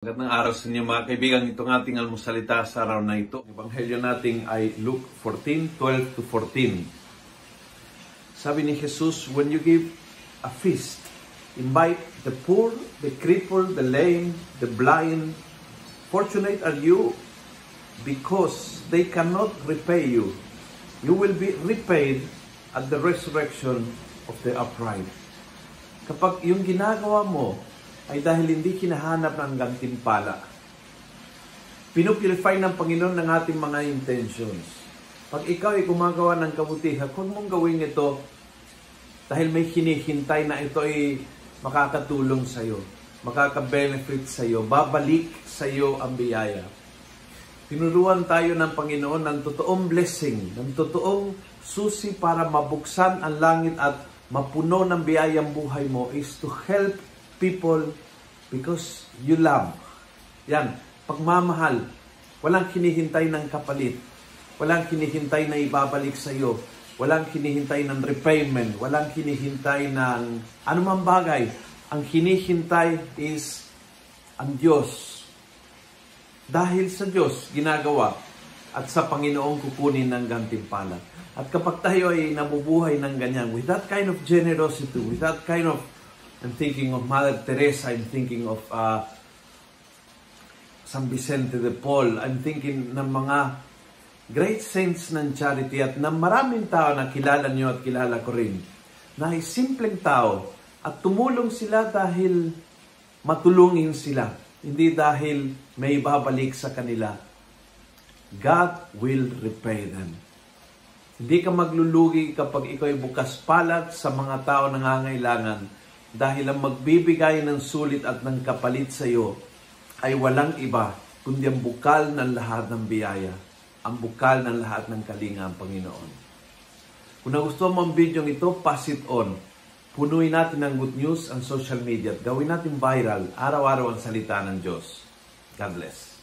Magandang araw sa inyo mga kaibigan. Itong ating almusalita sa araw na ito. Ebanghelyo natin ay Luke 14:12-14. Sabi ni Jesus, when you give a feast, invite the poor, the crippled, the lame, the blind. Fortunate are you because they cannot repay you. You will be repaid at the resurrection of the upright. Kapag yung ginagawa mo ay dahil hindi kinahanap ng gantimpala. Pinupurify ng Panginoon ng ating mga intentions. Pag ikaw ay gumagawa ng kabutihan, huwag mong gawin ito dahil may hinihintay na ito ay makakatulong sa iyo, makaka-benefit sa iyo, babalik sa iyo ang biyaya. Tinuruan tayo ng Panginoon ng totoong blessing, ng totoong susi para mabuksan ang langit at mapuno ng biyayang buhay mo is to help people because you love. Yan, pagmamahal. Walang hinihintay ng kapalit. Walang hinihintay na ibabalik sa iyo. Walang hinihintay ng repayment. Walang hinihintay ng anumang bagay. Ang hinihintay is ang Diyos. Dahil sa Diyos, ginagawa at sa Panginoong kukunin ng gantimpala. At kapag tayo ay nabubuhay ng ganyan, with that kind of generosity, with that kind of I'm thinking of Mother Teresa. I'm thinking of San Vicente de Paul. I'm thinking ng mga great saints ng charity at ng maraming tao na kilala nyo at kilala ko rin. Na ay simpleng tao at tumulong sila dahil matulungin sila. Hindi dahil may babalik sa kanila. God will repay them. Hindi ka maglulugi kapag ikaw ay bukas palad sa mga tao nangangailangan. Dahil ang magbibigay ng sulit at ng kapalit sa iyo ay walang iba kundi ang bukal ng lahat ng biyaya, ang bukal ng lahat ng kalinga ang Panginoon. Kung nagustuhan mo ang video ito, pass it on. Punuin natin ng good news ang social media at gawin natin viral araw-araw ang salita ng Diyos. God bless.